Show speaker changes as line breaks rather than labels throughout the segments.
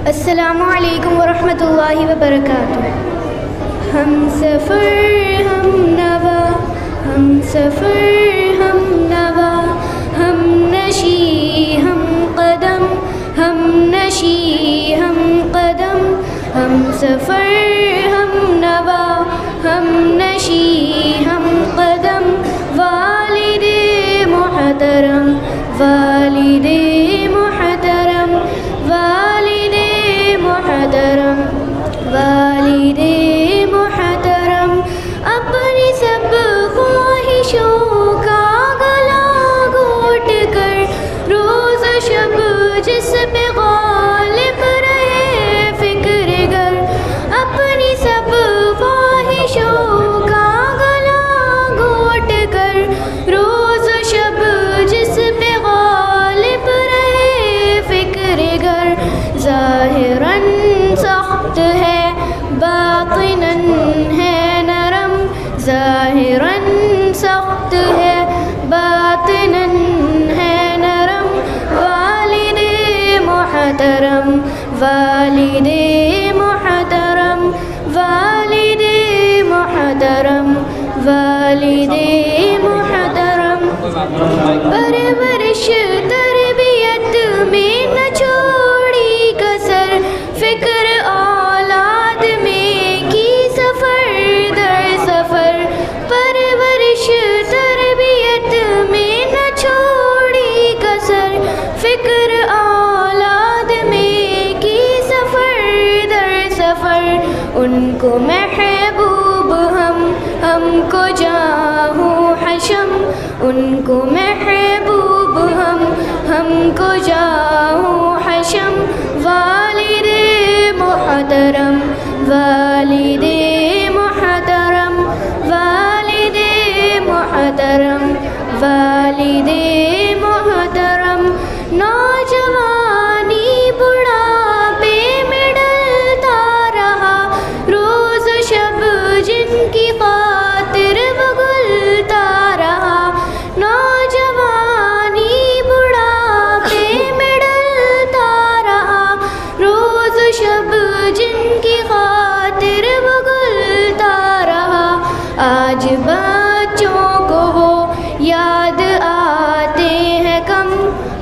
السلام علیکم ورحمۃ اللہ وبرکاتہ۔ ہم سفر ہم نوا، ہم سفر ہم نوا، ہم نشی ہم قدم، ہم نشی ہم قدم، ہم سفر ہم نوا، ہم نشی ہم قدم، والد محترم، والد محترم، والد محترم، والد محترم، اپنی سب خواہشوں کا گلا گھونٹ کر روز شب جس پہ غالب رہے فکر گر، اپنی سب خواہشوں کا گلا گھونٹ کر روز شب جس پہ غالب رہے فکر گر، ظاہراً سخت ہے باطناً ہے نرم، ظاہراً سخت ہے باطناً ہے نرم، والد محترم، والد محترم، والد محترم، والد محترم، پرورش تربیت میں نہ چھوڑی کسر، فکر اولاد میں کی سفر در سفر، پرورش تربیت میں نہ چھوڑی کسر، فکر اولاد میں کی سفر در سفر، ان کو محبوب ہم کو جاؤ حشم، ان کو محبوب ہم کو جاؤ حشم، والد محترم، والد محترم، والد محترم، والد محترم، نوجوانی بڑھاپے میں ڈلتا رہا روز شب جن کی خاطر بگلتا رہا، نوجوانی بڑھاپے میں ڈلتا رہا روز شب جن کی خاطر بگلتا رہا، آج بچوں کو وہ یاد آتے ہیں کم،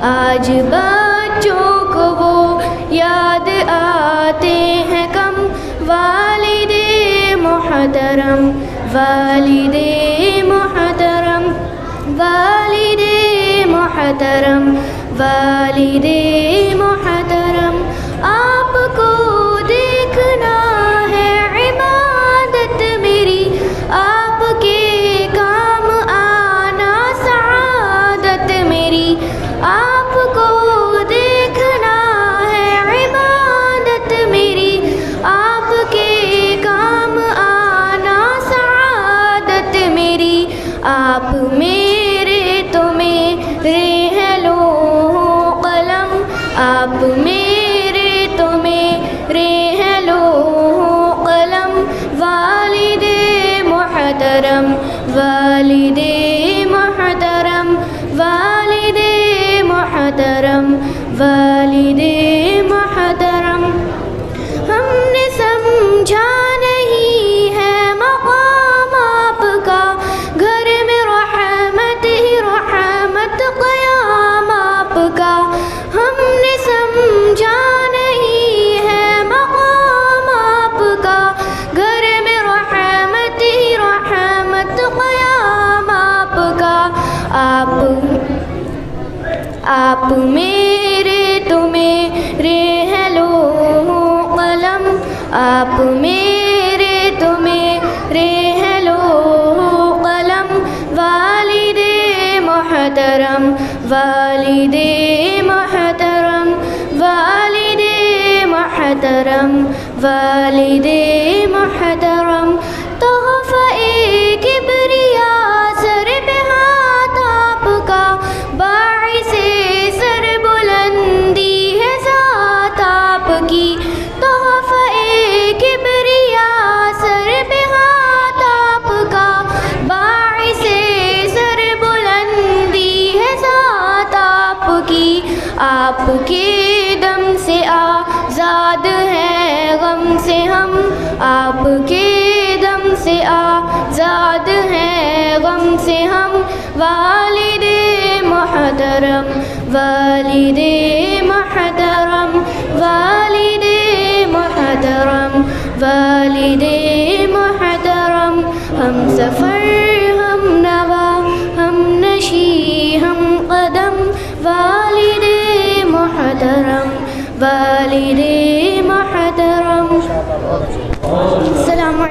آج بچوں کو وہ یاد آتے ہیں کم، والد محترم، والد محترم، والد محترم، والد محترم، آپ کو دیکھنا ہے عبادت میری، آپ کے کام آنا سعادت میری، آپ کو دیکھنا ہے عبادت میری، آپ کے کام آنا سعادت میری، آپ میرے تو میرے ہیں لوح قلم، آپ میرے تو میرے ہیں لوح قلم، والد محترم، والد محترم، والد محترم، والد محترم، ہم نے سمجھا نہیں ہے مقام آپ کا، گھر میں رحمت ہی رحمت قیام آپ کا، ہم نے سمجھا نہیں ہے مقام آپ کا، گھر میں رحمت ہی رحمت قیام آپ کا، آپ میرے تو میرے ہیں لوح قلم، آپ میرے تو میرے ہیں لوح قلم، والد محترم، والد محترم، والد محترم، والد محترم، تحفہ کبریا سر پہ ہاتھ آپ کا، باعث سر بلندی ہے ذات آپ کی، تحفہ کبریا سر پہ ہاتھ آپ کا، باعث سر بلندی ہے ذات آپ کی، آپ کے دم سے آزاد ہیں غم سے ہم، آپ کے دم سے آزاد ہیں غم سے ہم، والد محترم والد محترم والد محترم والد محترم، ہم سفر ہم نوا ہم نشی ہم قدم، والد محترم والد محترم. السلام علیکم.